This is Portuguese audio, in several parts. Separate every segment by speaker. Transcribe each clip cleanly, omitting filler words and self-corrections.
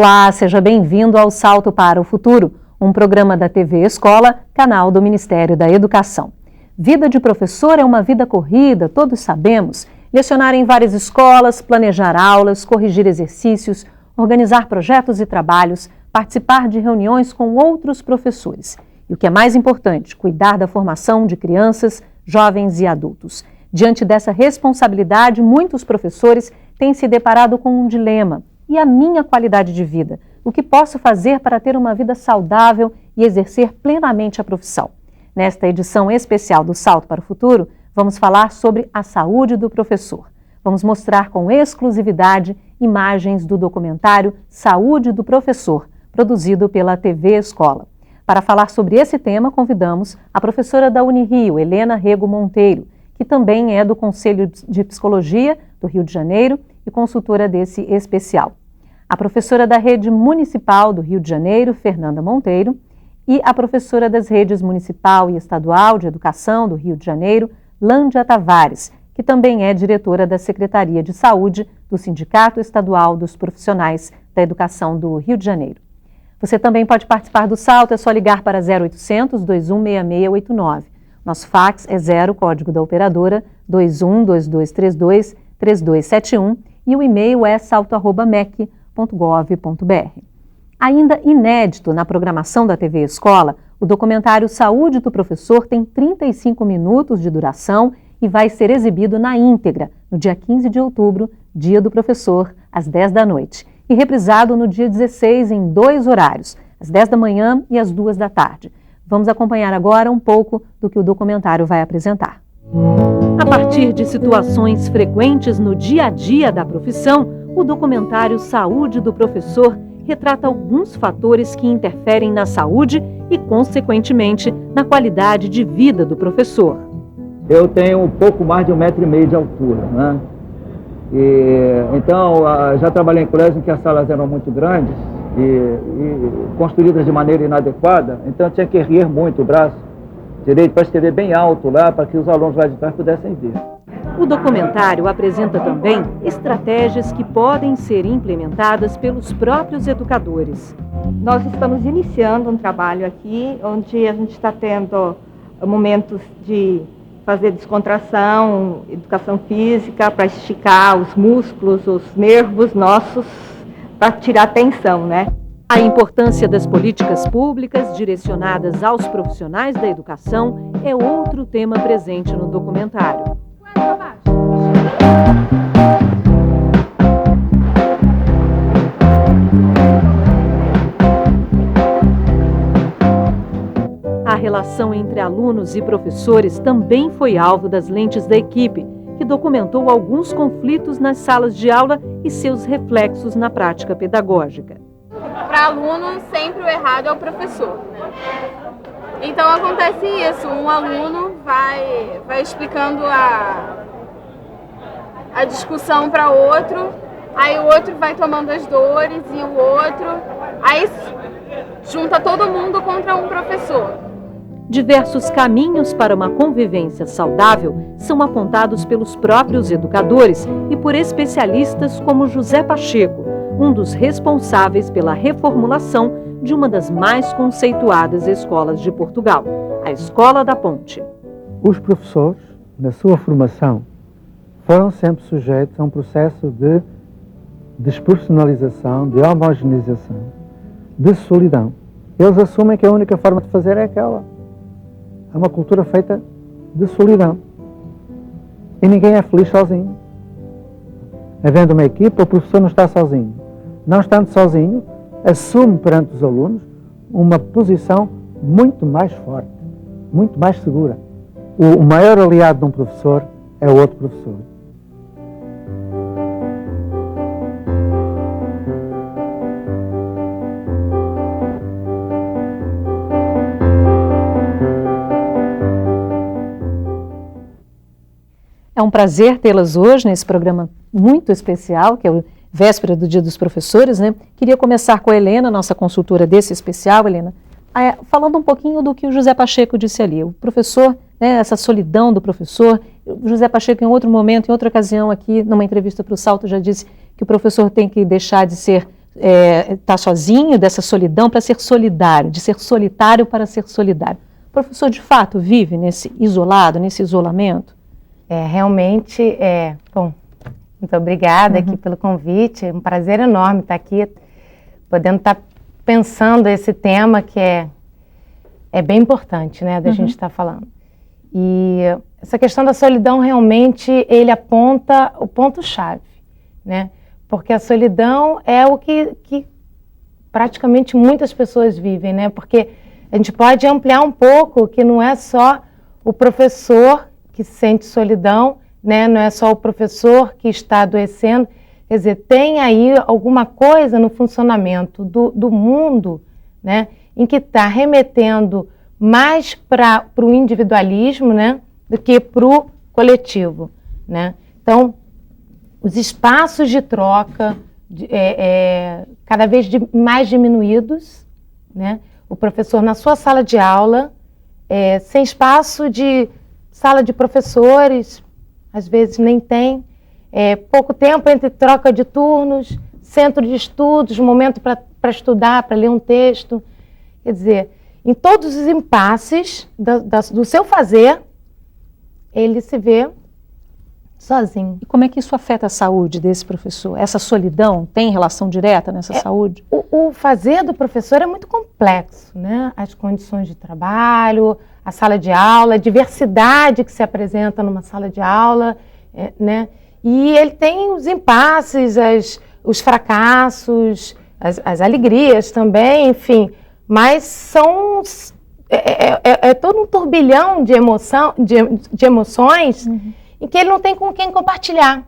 Speaker 1: Olá, seja bem-vindo ao Salto para o Futuro, um programa da TV Escola, canal do Ministério da Educação. Vida de professor é uma vida corrida, todos sabemos. Lecionar em várias escolas, planejar aulas, corrigir exercícios, organizar projetos e trabalhos, participar de reuniões com outros professores. E o que é mais importante, cuidar da formação de crianças, jovens e adultos. Diante dessa responsabilidade, muitos professores têm se deparado com um dilema. E a minha qualidade de vida? O que posso fazer para ter uma vida saudável e exercer plenamente a profissão? Nesta edição especial do Salto para o Futuro, vamos falar sobre a saúde do professor. Vamos mostrar com exclusividade imagens do documentário Saúde do Professor, produzido pela TV Escola. Para falar sobre esse tema, convidamos a professora da Unirio, Helena Rego Monteiro, que também é do Conselho de Psicologia do Rio de Janeiro e consultora desse especial. A professora da Rede Municipal do Rio de Janeiro, Fernanda Monteiro, e a professora das redes Municipal e Estadual de Educação do Rio de Janeiro, Lândia Tavares, que também é diretora da Secretaria de Saúde do Sindicato Estadual dos Profissionais da Educação do Rio de Janeiro. Você também pode participar do Salto, é só ligar para 0800 216689. Nosso fax é 0, código da operadora 212232 3271 e o e-mail é salto@mec.gov.br. Ainda inédito na programação da TV Escola, o documentário Saúde do Professor tem 35 minutos de duração e vai ser exibido na íntegra no dia 15 de outubro, Dia do Professor, às 10 da noite, e reprisado no dia 16 em 2 horários, às 10 da manhã e às 2 da tarde. Vamos acompanhar agora um pouco do que o documentário vai apresentar. A partir de situações frequentes no dia a dia da profissão, o documentário Saúde do Professor retrata alguns fatores que interferem na saúde e, consequentemente, na qualidade de vida do professor.
Speaker 2: Eu tenho um pouco mais de 1,5 metro de altura, né? Então, já trabalhei em colégios em que as salas eram muito grandes e construídas de maneira inadequada, então eu tinha que erguer muito o braço direito para escrever bem alto lá, para que os alunos lá de trás pudessem ver.
Speaker 1: O documentário apresenta também estratégias que podem ser implementadas pelos próprios educadores.
Speaker 3: Nós estamos iniciando um trabalho aqui, onde a gente está tendo momentos de fazer descontração, educação física, para esticar os músculos, os nervos nossos, para tirar a tensão, né?
Speaker 1: A importância das políticas públicas direcionadas aos profissionais da educação é outro tema presente no documentário. A relação entre alunos e professores também foi alvo das lentes da equipe, que documentou alguns conflitos nas salas de aula e seus reflexos na prática pedagógica.
Speaker 4: Para aluno, sempre o errado é o professor, né? Então acontece isso, um aluno vai explicando a discussão para outro, aí o outro vai tomando as dores e o outro, aí junta todo mundo contra um professor.
Speaker 1: Diversos caminhos para uma convivência saudável são apontados pelos próprios educadores e por especialistas como José Pacheco, um dos responsáveis pela reformulação de uma das mais conceituadas escolas de Portugal, a Escola da Ponte.
Speaker 5: Os professores, na sua formação, foram sempre sujeitos a um processo de despersonalização, de homogeneização, de solidão. Eles assumem que a única forma de fazer é aquela. É uma cultura feita de solidão. E ninguém é feliz sozinho. Havendo uma equipa, o professor não está sozinho. Não estando sozinho, assume perante os alunos uma posição muito mais forte, muito mais segura. O maior aliado de um professor é o outro professor.
Speaker 1: É um prazer tê-las hoje nesse programa muito especial, que é o véspera do Dia dos Professores, né? Queria começar com a Helena, nossa consultora desse especial, Helena, falando um pouquinho do que o José Pacheco disse ali. O professor, né, essa solidão do professor. O José Pacheco, em outro momento, em outra ocasião aqui, numa entrevista para o Salto, já disse que o professor tem que deixar de ser estar sozinho, dessa solidão, para ser solidário, de ser solitário para ser solidário. O professor, de fato, vive nesse isolado, nesse isolamento?
Speaker 6: Realmente, bom, muito obrigada aqui pelo convite, é um prazer enorme estar aqui, podendo estar pensando esse tema que é bem importante, né, da gente estar falando. E essa questão da solidão, realmente, ele aponta o ponto-chave, né, porque a solidão é o que praticamente muitas pessoas vivem, né, porque a gente pode ampliar um pouco que não é só o professor que sente solidão, né, não é só o professor que está adoecendo, quer dizer, tem aí alguma coisa no funcionamento do mundo, né, em que está remetendo mais para o individualismo, né, do que para o coletivo, né. Então, os espaços de troca cada vez mais diminuídos, né, o professor na sua sala de aula, sem espaço de sala de professores, às vezes nem tem, pouco tempo entre troca de turnos, centro de estudos, momento para estudar, para ler um texto. Quer dizer, em todos os impasses do seu fazer, ele se vê sozinho.
Speaker 1: E como é que isso afeta a saúde desse professor? Essa solidão tem relação direta nessa saúde?
Speaker 6: O fazer do professor é muito complexo, né? As condições de trabalho, a sala de aula, a diversidade que se apresenta numa sala de aula, né? E ele tem os impasses, os fracassos, as alegrias também, enfim, mas é todo um turbilhão de emoções em que ele não tem com quem compartilhar.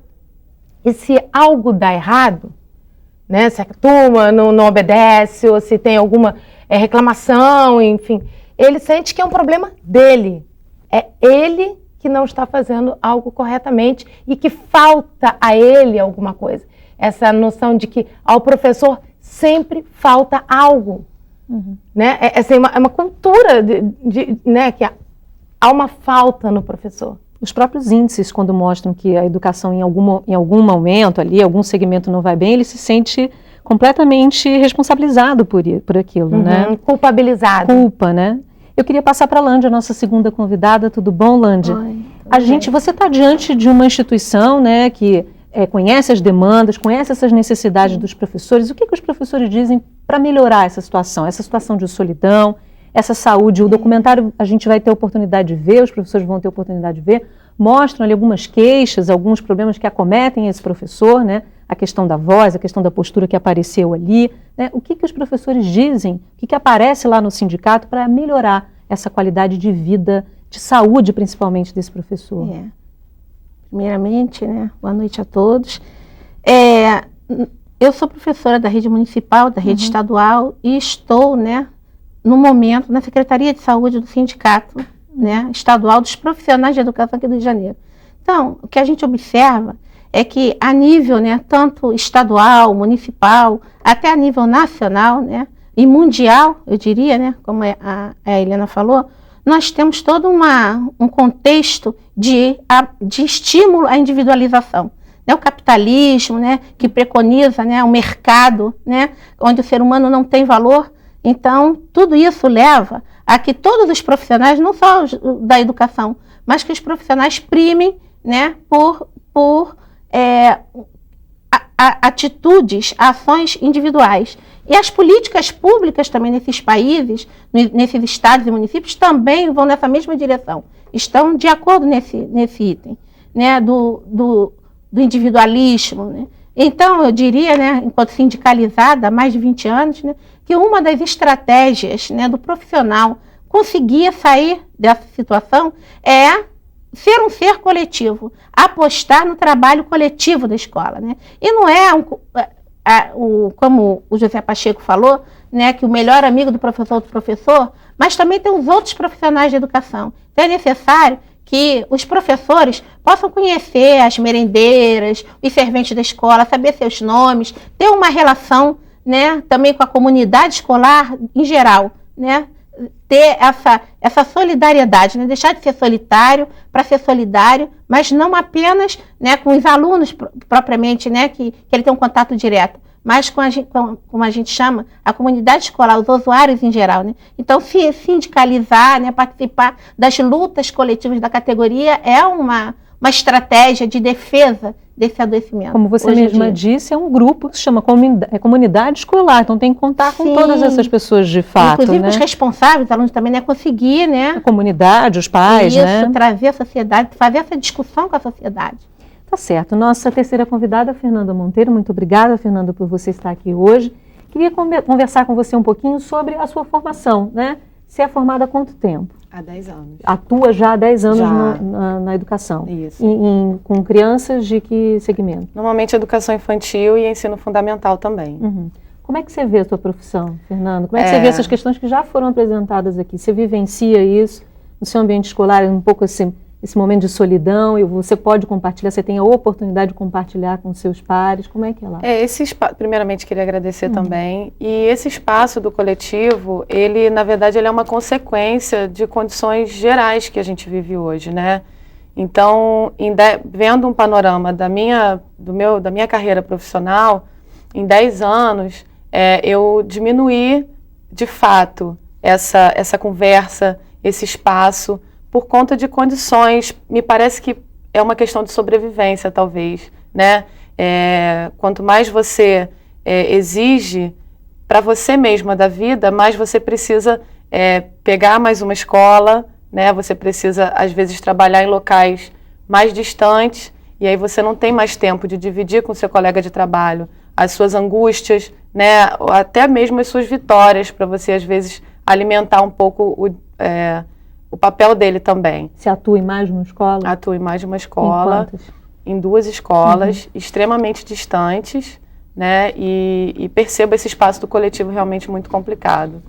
Speaker 6: E se algo dá errado, né, se a turma não obedece, ou se tem alguma reclamação, enfim, ele sente que é um problema dele. É ele que não está fazendo algo corretamente e que falta a ele alguma coisa. Essa noção de que ao professor sempre falta algo. Né? É uma cultura né, que há uma falta no professor.
Speaker 1: Os próprios índices, quando mostram que a educação em algum momento ali, algum segmento não vai bem, ele se sente completamente responsabilizado por aquilo, né?
Speaker 6: Culpabilizado.
Speaker 1: Culpa, né? Eu queria passar para a Lândia, a nossa segunda convidada. Tudo bom, Lândia?
Speaker 7: Oi.
Speaker 1: Você está diante de uma instituição, né, que conhece as demandas, conhece essas necessidades dos professores. O que os professores dizem para melhorar essa situação de solidão, essa saúde? O documentário a gente vai ter a oportunidade de ver, os professores vão ter a oportunidade de ver, mostram ali algumas queixas, alguns problemas que acometem esse professor, né? A questão da voz, a questão da postura que apareceu ali, né? O que os professores dizem, o que aparece lá no sindicato para melhorar essa qualidade de vida, de saúde principalmente desse professor?
Speaker 7: Primeiramente, né, boa noite a todos. Eu sou professora da rede municipal, da rede estadual, e estou, né, no momento, na Secretaria de Saúde do Sindicato, né, estadual dos profissionais de educação aqui do Rio de Janeiro. Então, o que a gente observa é que a nível, né, tanto estadual, municipal, até a nível nacional, né, e mundial, eu diria, né, como a Helena falou, nós temos todo um contexto de estímulo à individualização. Né, o capitalismo, né, que preconiza, né, o mercado, né, onde o ser humano não tem valor. Então, tudo isso leva a que todos os profissionais, não só os da educação, mas que os profissionais primem, né, por atitudes, ações individuais. E as políticas públicas também nesses países, nesses estados e municípios, também vão nessa mesma direção. Estão de acordo nesse item, né, do individualismo. Né? Então, eu diria, né, enquanto sindicalizada há mais de 20 anos, né, que uma das estratégias, né, do profissional conseguir sair dessa situação é ser um ser coletivo, apostar no trabalho coletivo da escola. Né? E não é como o José Pacheco falou, né, que o melhor amigo do professor, mas também tem os outros profissionais de educação. Então é necessário que os professores possam conhecer as merendeiras, os serventes da escola, saber seus nomes, ter uma relação, né, também com a comunidade escolar em geral, né, ter essa solidariedade, né, deixar de ser solitário para ser solidário, mas não apenas, né, com os alunos propriamente, né, que ele tem um contato direto, mas como a gente chama, a comunidade escolar, os usuários em geral, né? Então, sindicalizar, né, participar das lutas coletivas da categoria é uma estratégia de defesa desse adoecimento.
Speaker 1: Como você mesma disse, é um grupo que se chama comunidade escolar, então tem que contar com todas essas pessoas de fato.
Speaker 7: Inclusive
Speaker 1: né?
Speaker 7: Os responsáveis, os alunos também, né, conseguir, né?
Speaker 1: A comunidade, os pais,
Speaker 7: isso,
Speaker 1: né?
Speaker 7: trazer a sociedade, fazer essa discussão com a sociedade.
Speaker 1: Tá certo. Nossa terceira convidada, Fernanda Monteiro. Muito obrigada, Fernanda, por você estar aqui hoje. Queria conversar com você um pouquinho sobre a sua formação, né? Você é formada há quanto tempo?
Speaker 8: Há 10 anos.
Speaker 1: Atua já há 10 anos
Speaker 8: Já.
Speaker 1: na educação?
Speaker 8: Isso.
Speaker 1: Com crianças de que segmento?
Speaker 8: Normalmente educação infantil e ensino fundamental também.
Speaker 1: Uhum. Como é que você vê a sua profissão, Fernando? Como é que você vê essas questões que já foram apresentadas aqui? Você vivencia isso no seu ambiente escolar, um pouco assim, esse momento de solidão, e você pode compartilhar, você tem a oportunidade de compartilhar com seus pares, como é que é lá?
Speaker 8: Primeiramente queria agradecer também, e esse espaço do coletivo, ele na verdade ele é uma consequência de condições gerais que a gente vive hoje, né? Então, vendo um panorama da minha carreira profissional, em 10 anos, eu diminuí de fato essa conversa, esse espaço, por conta de condições, me parece que é uma questão de sobrevivência, talvez, né? Quanto mais você exige para você mesma da vida, mais você precisa pegar mais uma escola, né? Você precisa, às vezes, trabalhar em locais mais distantes, e aí você não tem mais tempo de dividir com seu colega de trabalho as suas angústias, né? Até mesmo as suas vitórias, para você, às vezes, alimentar um pouco o papel dele também.
Speaker 1: Você atua em mais de uma escola?
Speaker 8: Atuo em mais de uma escola.
Speaker 1: Em quantas?
Speaker 8: Em 2 escolas, extremamente distantes, né? E percebo esse espaço do coletivo realmente muito complicado.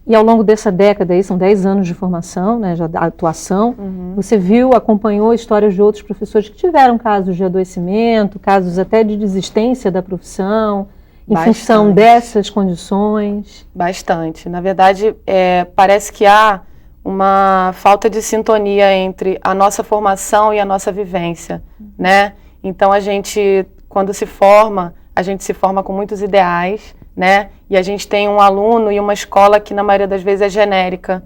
Speaker 1: E ao longo dessa década aí, são 10 anos de formação, né, já da atuação, você viu, acompanhou histórias de outros professores que tiveram casos de adoecimento, casos até de desistência da profissão, em função dessas condições?
Speaker 8: Bastante. Na verdade, parece que há uma falta de sintonia entre a nossa formação e a nossa vivência, né? Então, a gente, quando se forma, a gente se forma com muitos ideais, né? E a gente tem um aluno e uma escola que, na maioria das vezes, é genérica.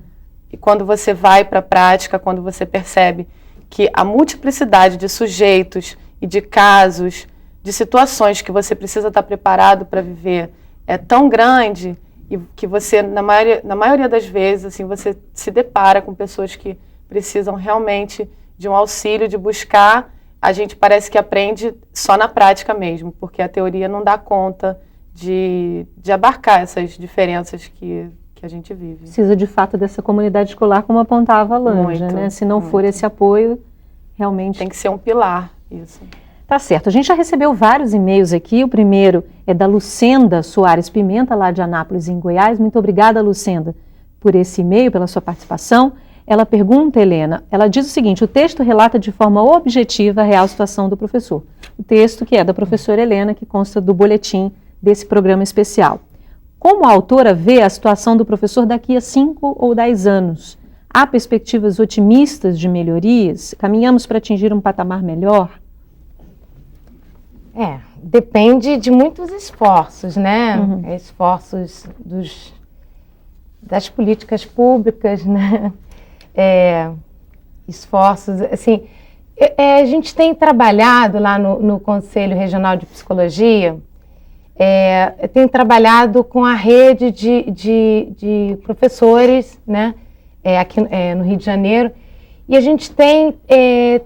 Speaker 8: E quando você vai para a prática, quando você percebe que a multiplicidade de sujeitos e de casos, de situações que você precisa estar preparado para viver é tão grande, e que você, na maioria das vezes, assim, você se depara com pessoas que precisam realmente de um auxílio, de buscar. A gente parece que aprende só na prática mesmo, porque a teoria não dá conta de abarcar essas diferenças que a gente vive.
Speaker 1: Precisa, de fato, dessa comunidade escolar, como apontava a Lanja, né? Se não for esse apoio, realmente...
Speaker 8: Tem que ser um pilar, isso.
Speaker 1: Tá certo. A gente já recebeu vários e-mails aqui. O primeiro é da Lucenda Soares Pimenta, lá de Anápolis, em Goiás. Muito obrigada, Lucenda, por esse e-mail, pela sua participação. Ela pergunta, Helena, ela diz o seguinte: o texto relata de forma objetiva a real situação do professor. O texto que é da professora Helena, que consta do boletim desse programa especial. Como a autora vê a situação do professor daqui a 5 ou 10 anos? Há perspectivas otimistas de melhorias? Caminhamos para atingir um patamar melhor?
Speaker 6: Depende de muitos esforços, né? Esforços das políticas públicas, né? Esforços, assim... a gente tem trabalhado lá no Conselho Regional de Psicologia, tem trabalhado com a rede de professores, né? Aqui no Rio de Janeiro, e a gente tem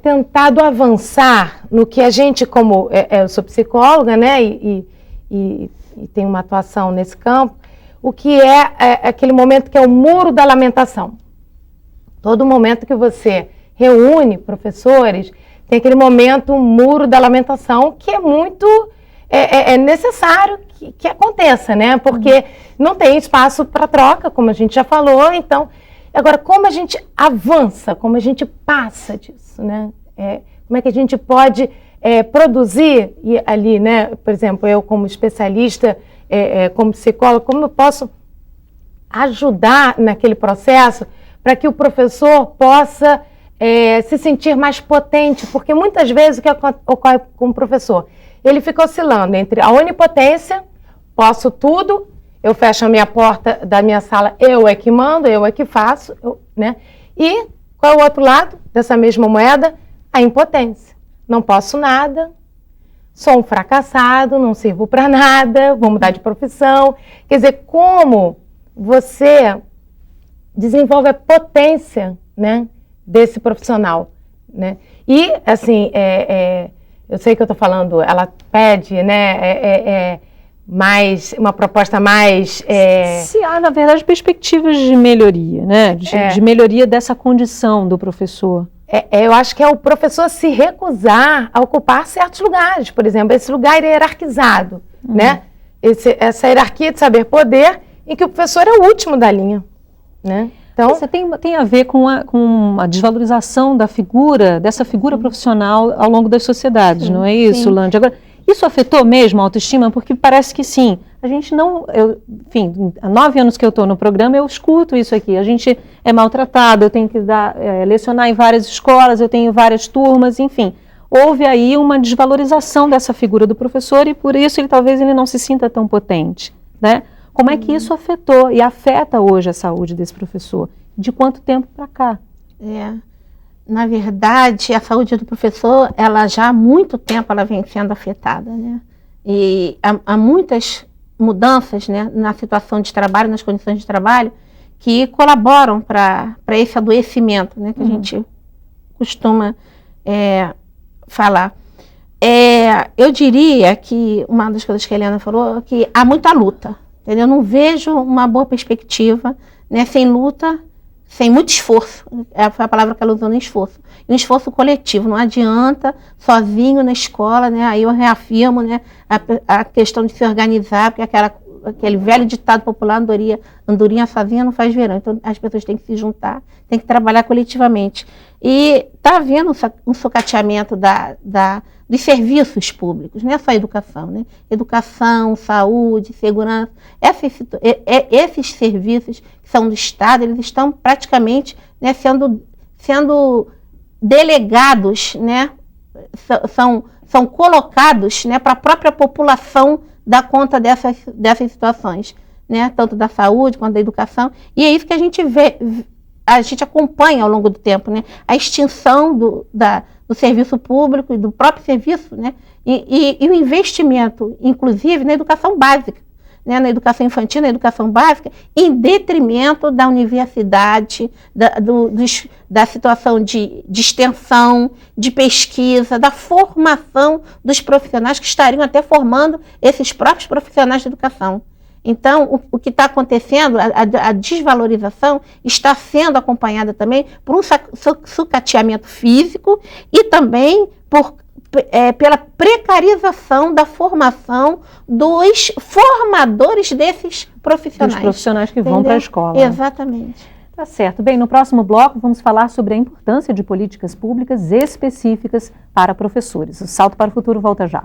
Speaker 6: tentado avançar no que a gente, como eu sou psicóloga, né, e tenho uma atuação nesse campo, o que é aquele momento que é o muro da lamentação. Todo momento que você reúne professores, tem aquele momento, um muro da lamentação, que é muito necessário que aconteça, né, porque não tem espaço para troca, como a gente já falou, então... Agora, como a gente avança, como a gente passa disso, né? Como é que a gente pode produzir ali, né? Por exemplo, eu como especialista, como psicóloga, como eu posso ajudar naquele processo para que o professor possa se sentir mais potente? Porque muitas vezes o que ocorre com o professor? Ele fica oscilando entre a onipotência, posso tudo, eu fecho a minha porta da minha sala, eu é que mando, eu é que faço, né? E qual é o outro lado dessa mesma moeda? A impotência. Não posso nada, sou um fracassado, não sirvo para nada, vou mudar de profissão. Quer dizer, como você desenvolve a potência, né, desse profissional, né? E, assim, eu sei que eu estou falando, ela pede, né, mais, uma proposta mais...
Speaker 1: Se há, na verdade, perspectivas de melhoria, né? De melhoria dessa condição do professor.
Speaker 6: Eu acho que é o professor se recusar a ocupar certos lugares, por exemplo, esse lugar hierarquizado, né? Essa hierarquia de saber poder, em que o professor é o último da linha, né? Então,
Speaker 1: isso tem a ver com a desvalorização dessa figura profissional ao longo das sociedades, não é isso, Lande? Agora, isso afetou mesmo a autoestima? Porque parece que sim. A gente não... enfim, há 9 anos que eu estou no programa, eu escuto isso aqui. A gente é maltratado, eu tenho que lecionar em várias escolas, eu tenho várias turmas, enfim. Houve aí uma desvalorização dessa figura do professor e por isso talvez ele não se sinta tão potente, né? Como é que isso afetou e afeta hoje a saúde desse professor? De quanto tempo para cá?
Speaker 7: Na verdade, a saúde do professor, ela já há muito tempo ela vem sendo afetada, né? E há muitas mudanças, né, na situação de trabalho, nas condições de trabalho, que colaboram para esse adoecimento, né, que a gente costuma falar. Eu diria que uma das coisas que a Helena falou é que há muita luta. Eu não vejo uma boa perspectiva, né, sem luta, sem muito esforço. Foi a palavra que ela usou, no esforço. E um esforço coletivo. Não adianta sozinho na escola, né? Aí eu reafirmo, né, a questão de se organizar, porque aquele velho ditado popular, andorinha sozinha não faz verão. Então as pessoas têm que se juntar, têm que trabalhar coletivamente. E está havendo um sucateamento dos serviços públicos, não é só educação, né? Educação, saúde, segurança. Esses serviços que são do Estado, eles estão praticamente, né, sendo delegados, né? São colocados, né, para a própria população dar conta dessas situações, né? Tanto da saúde quanto da educação. E é isso que a gente vê, a gente acompanha ao longo do tempo, né? A extinção do serviço público e do próprio serviço, né? E o investimento, inclusive, na educação básica, né? Na educação infantil, na educação básica, em detrimento da universidade, da situação de extensão, de pesquisa, da formação dos profissionais que estariam até formando esses próprios profissionais de educação. Então, o que está acontecendo, a desvalorização, está sendo acompanhada também por um sucateamento físico e também pela precarização da formação dos formadores desses profissionais.
Speaker 1: Dos profissionais que vão para a escola.
Speaker 7: Exatamente.
Speaker 1: Tá certo. Bem, no próximo bloco vamos falar sobre a importância de políticas públicas específicas para professores. O Salto para o Futuro volta já.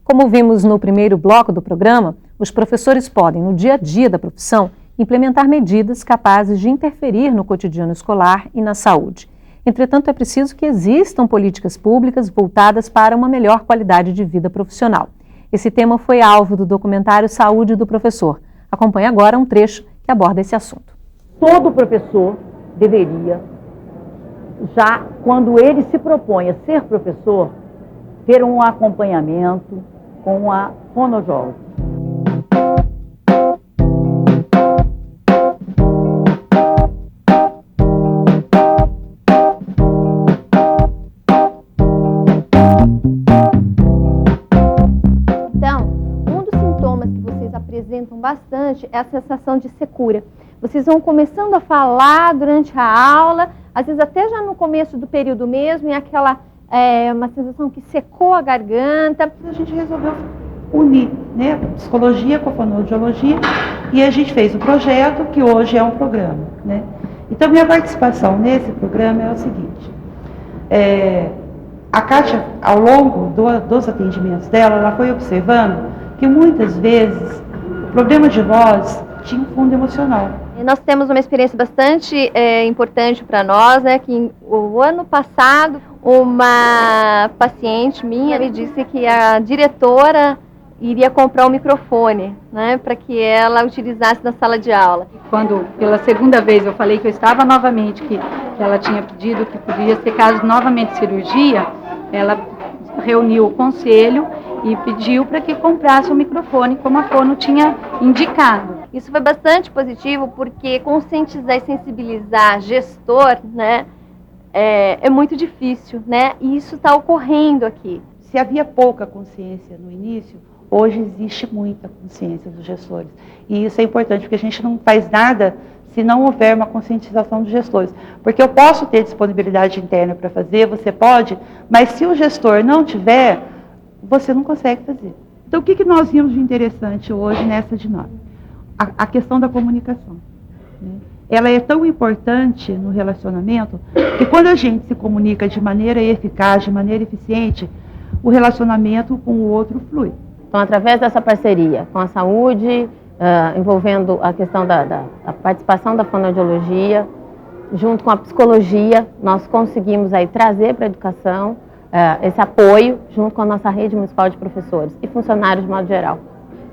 Speaker 1: Como vimos no primeiro bloco do programa, os professores podem, no dia a dia da profissão, implementar medidas capazes de interferir no cotidiano escolar e na saúde. Entretanto, é preciso que existam políticas públicas voltadas para uma melhor qualidade de vida profissional. Esse tema foi alvo do documentário Saúde do Professor. Acompanhe agora um trecho que aborda esse assunto.
Speaker 9: Todo professor deveria, já quando ele se propõe a ser professor, ter um acompanhamento com a fonoaudióloga.
Speaker 10: Então, um dos sintomas que vocês apresentam bastante é a sensação de secura. Vocês vão começando a falar durante a aula, às vezes até já no começo do período mesmo, e uma sensação que secou a garganta.
Speaker 11: A gente resolveu unir, né, psicologia com a fonoaudiologia e a gente fez o projeto que hoje é um programa, né? Então minha participação nesse programa é o seguinte: A Kátia, ao longo dos atendimentos dela, ela foi observando que muitas vezes o problema de voz tinha um fundo emocional.
Speaker 10: Nós temos uma experiência bastante importante para nós, né, que o ano passado uma paciente minha me disse que a diretora iria comprar um microfone, né, para que ela utilizasse na sala de aula.
Speaker 12: Quando pela segunda vez eu falei que eu estava novamente, que ela tinha pedido que podia ser caso novamente cirurgia, ela reuniu o conselho e pediu para que comprasse um microfone, como a Fono tinha indicado.
Speaker 10: Isso foi bastante positivo, porque conscientizar e sensibilizar gestor, né, é muito difícil, né, e isso está ocorrendo aqui.
Speaker 11: Se havia pouca consciência no início, hoje existe muita consciência dos gestores. E isso é importante, porque a gente não faz nada se não houver uma conscientização dos gestores. Porque eu posso ter disponibilidade interna para fazer, você pode, mas se o gestor não tiver, você não consegue fazer.
Speaker 12: Então, o que nós vimos de interessante hoje nessa dinâmica? A questão da comunicação, né? Ela é tão importante no relacionamento que quando a gente se comunica de maneira eficaz, de maneira eficiente, o relacionamento com o outro flui.
Speaker 6: Então, através dessa parceria com a saúde, envolvendo a questão da participação da fonoaudiologia, junto com a psicologia, nós conseguimos aí trazer para a educação esse apoio, junto com a nossa rede municipal de professores e funcionários de modo geral.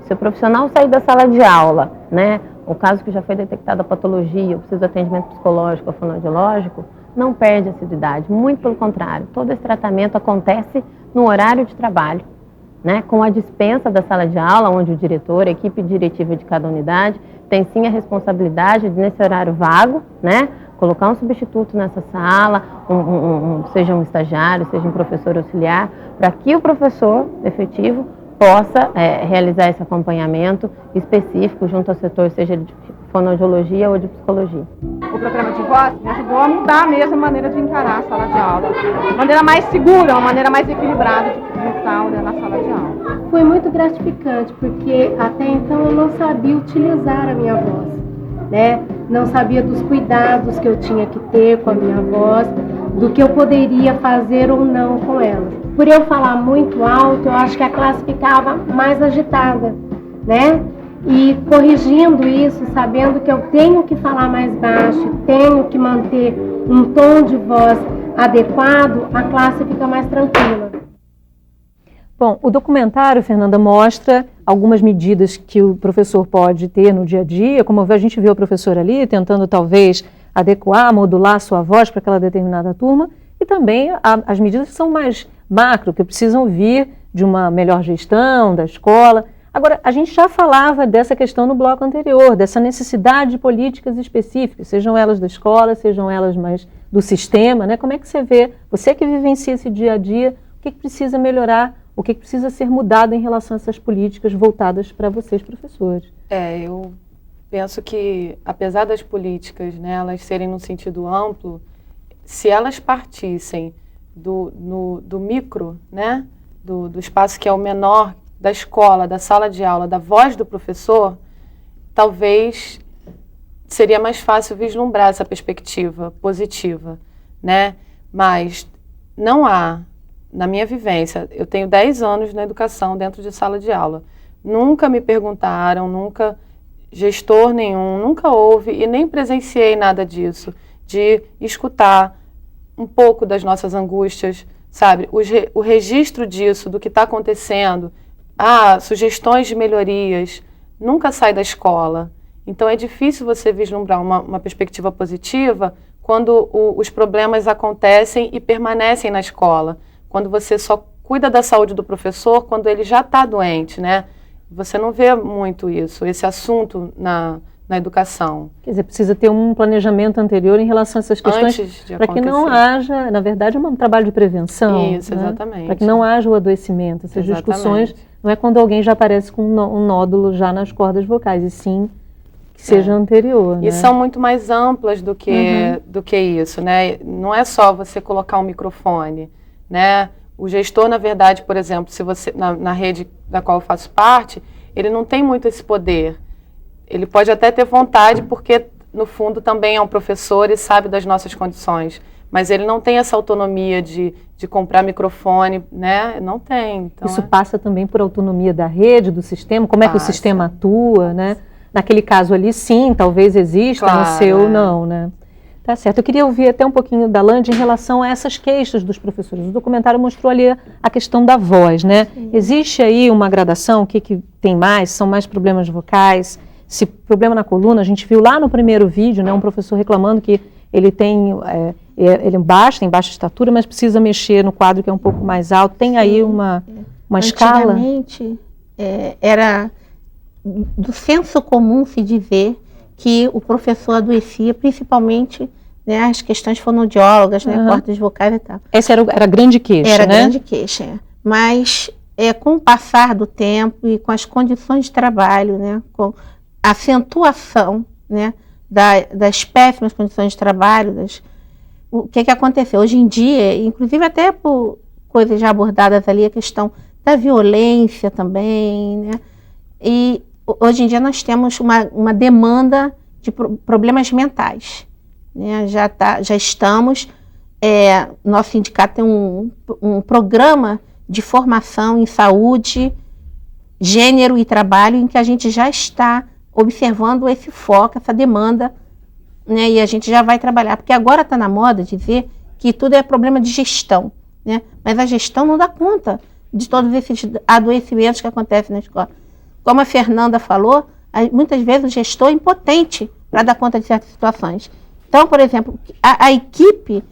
Speaker 6: Se o profissional sair da sala de aula, né, o caso que já foi detectada a patologia, ou precisa de atendimento psicológico ou fonoaudiológico, não perde a assiduidade, muito pelo contrário, todo esse tratamento acontece no horário de trabalho, né, com a dispensa da sala de aula, onde o diretor, a equipe diretiva de cada unidade, tem sim a responsabilidade de, nesse horário vago, né, colocar um substituto nessa sala, seja um estagiário, seja um professor auxiliar, para que o professor efetivo possa realizar esse acompanhamento específico junto ao setor, seja de fonoaudiologia ou de psicologia.
Speaker 3: O programa de voz me ajudou a mudar mesmo a maneira de encarar a sala de aula. Uma maneira mais segura, uma maneira mais equilibrada de estar na sala de aula.
Speaker 13: Foi muito gratificante, porque até então eu não sabia utilizar a minha voz, né? Não sabia dos cuidados que eu tinha que ter com a minha voz, do que eu poderia fazer ou não com ela. Por eu falar muito alto, eu acho que a classe ficava mais agitada, né? E corrigindo isso, sabendo que eu tenho que falar mais baixo, tenho que manter um tom de voz adequado, a classe fica mais tranquila.
Speaker 1: Bom, o documentário, Fernanda, mostra algumas medidas que o professor pode ter no dia a dia, como a gente viu a professora ali, tentando talvez adequar, modular a sua voz para aquela determinada turma, e também as medidas que são mais macro, que precisam vir de uma melhor gestão da escola. Agora, a gente já falava dessa questão no bloco anterior, dessa necessidade de políticas específicas, sejam elas da escola, sejam elas mais do sistema, né? Como é que você vê, você que vivencia esse dia a dia, o que precisa melhorar, o que precisa ser mudado em relação a essas políticas voltadas para vocês, professores?
Speaker 8: Eu penso que, apesar das políticas, né, elas serem no sentido amplo, se elas partissem do micro, né, do espaço que é o menor, da escola, da sala de aula, da voz do professor, talvez seria mais fácil vislumbrar essa perspectiva positiva, né? Mas não há, na minha vivência, eu tenho 10 anos na educação dentro de sala de aula, nunca me perguntaram, nunca, gestor nenhum, nunca houve e nem presenciei nada disso, de escutar um pouco das nossas angústias, sabe? O registro disso, do que está acontecendo, sugestões de melhorias, nunca sai da escola. Então é difícil você vislumbrar uma perspectiva positiva quando os problemas acontecem e permanecem na escola. Quando você só cuida da saúde do professor quando ele já está doente, né? Você não vê muito isso, esse assunto na educação.
Speaker 1: Quer dizer, precisa ter um planejamento anterior em relação a essas questões, para que não haja, na verdade, um trabalho de prevenção.
Speaker 8: Isso, né? Exatamente.
Speaker 1: Para que não haja o adoecimento. Essas discussões não é quando alguém já aparece com um nódulo já nas cordas vocais, e sim que seja anterior.
Speaker 8: E né? São muito mais amplas do que isso, né? Não é só você colocar um microfone, né? O gestor, na verdade, por exemplo, se você na rede da qual eu faço parte, ele não tem muito esse poder. Ele pode até ter vontade, porque no fundo também é um professor e sabe das nossas condições, mas ele não tem essa autonomia de comprar microfone, né? Não tem. Então,
Speaker 1: isso passa também por autonomia da rede, do sistema, como é que o sistema atua, né? Naquele caso ali, sim, talvez exista, no seu, não, né? Tá certo. Eu queria ouvir até um pouquinho da Lande em relação a essas queixas dos professores. O documentário mostrou ali a questão da voz, né? Sim. Existe aí uma gradação, o que tem mais? São mais problemas vocais? Se problema na coluna, a gente viu lá no primeiro vídeo, né, um professor reclamando que ele tem, ele tem baixa estatura, mas precisa mexer no quadro que é um pouco mais alto. Tem aí uma escala?
Speaker 7: Antigamente, era do senso comum se dizer que o professor adoecia, principalmente, né, as questões fonodiólogas, né, cordas vocais e tal.
Speaker 1: Essa era a grande queixa,
Speaker 7: Era a
Speaker 1: né?
Speaker 7: grande queixa, Mas com o passar do tempo e com as condições de trabalho, né, com a acentuação, né, das péssimas condições de trabalho, o que aconteceu? Hoje em dia, inclusive até por coisas já abordadas ali, a questão da violência também, né? E hoje em dia nós temos uma demanda de problemas mentais, né? Já estamos, nosso sindicato tem um programa de formação em saúde, gênero e trabalho, em que a gente já está observando esse foco, essa demanda, né? E a gente já vai trabalhar, porque agora está na moda dizer que tudo é problema de gestão, né? Mas a gestão não dá conta de todos esses adoecimentos que acontecem na escola. Como a Fernanda falou, muitas vezes o gestor é impotente para dar conta de certas situações. Então, por exemplo, a equipe,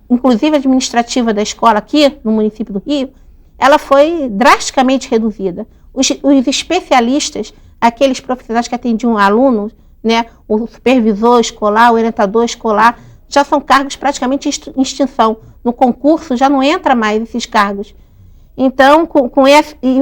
Speaker 7: inclusive administrativa da escola aqui no município do Rio, ela foi drasticamente reduzida. Os especialistas, aqueles profissionais que atendiam alunos, né, o supervisor escolar, o orientador escolar, já são cargos praticamente em extinção. No concurso já não entra mais esses cargos. Então,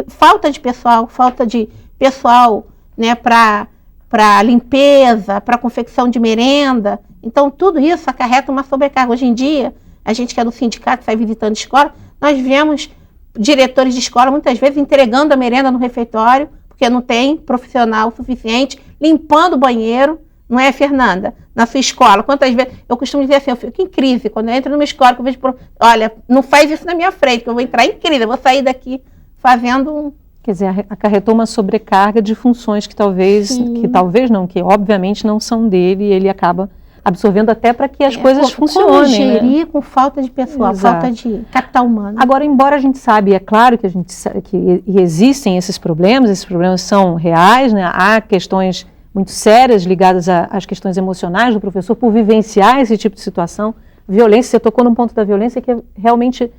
Speaker 7: falta de pessoal, né, para limpeza, para confecção de merenda. Então, tudo isso acarreta uma sobrecarga. Hoje em dia, a gente que é do sindicato, sai visitando escola, nós vemos diretores de escola, muitas vezes, entregando a merenda no refeitório, porque não tem profissional suficiente, limpando o banheiro, não é, Fernanda? Na sua escola, quantas vezes, eu costumo dizer assim, eu fico em crise, quando eu entro numa escola, que eu vejo, olha, não faz isso na minha frente, que eu vou entrar em crise, eu vou sair daqui fazendo
Speaker 1: Quer dizer, acarretou uma sobrecarga de funções que que obviamente não são dele, e ele acaba absorvendo até para que as coisas funcionem.
Speaker 7: Como gerir, né? Com falta de pessoal, falta de capital humano.
Speaker 1: Agora, embora a gente saiba, e é claro que a gente sabe que existem esses problemas são reais, né? Há questões muito sérias ligadas às questões emocionais do professor por vivenciar esse tipo de situação. Violência, você tocou num ponto da violência que é realmente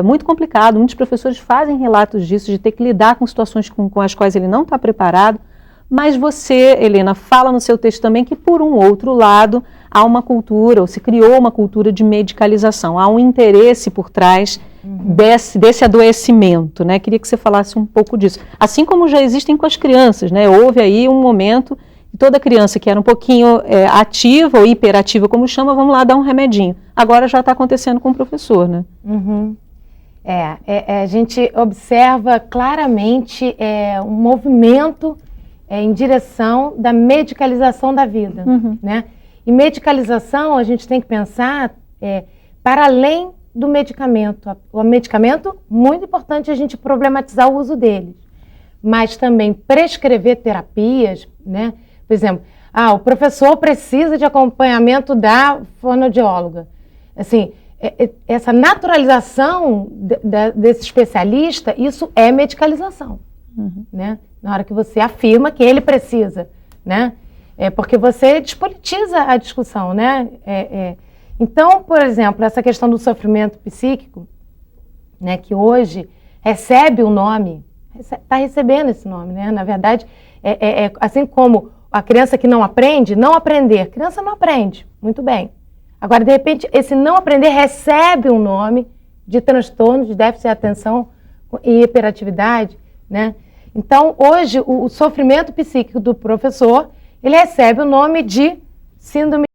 Speaker 1: muito complicado. Muitos professores fazem relatos disso, de ter que lidar com situações com as quais ele não está preparado. Mas você, Helena, fala no seu texto também que, por um outro lado, há uma cultura, ou se criou uma cultura de medicalização. Há um interesse por trás desse adoecimento, né? Queria que você falasse um pouco disso. Assim como já existem com as crianças, né? Houve aí um momento que toda criança que era um pouquinho ativa ou hiperativa, como chama, vamos lá dar um remedinho. Agora já está acontecendo com o professor, né?
Speaker 6: A gente observa claramente um movimento em direção da medicalização da vida, né? E medicalização, a gente tem que pensar para além do medicamento. O medicamento, muito importante a gente problematizar o uso dele, mas também prescrever terapias, né? Por exemplo, o professor precisa de acompanhamento da fonoaudióloga. Assim, essa naturalização desse especialista, isso é medicalização, né? Na hora que você afirma que ele precisa, né? Porque você despolitiza a discussão, né? Então, por exemplo, essa questão do sofrimento psíquico, né, que hoje recebe o nome, está recebendo esse nome, né? Na verdade, assim como a criança que não aprende, não aprender. A criança não aprende, muito bem. Agora, de repente, esse não aprender recebe um nome de transtorno de déficit de atenção e hiperatividade, né? Então, hoje, o sofrimento psíquico do professor, ele recebe o nome de síndrome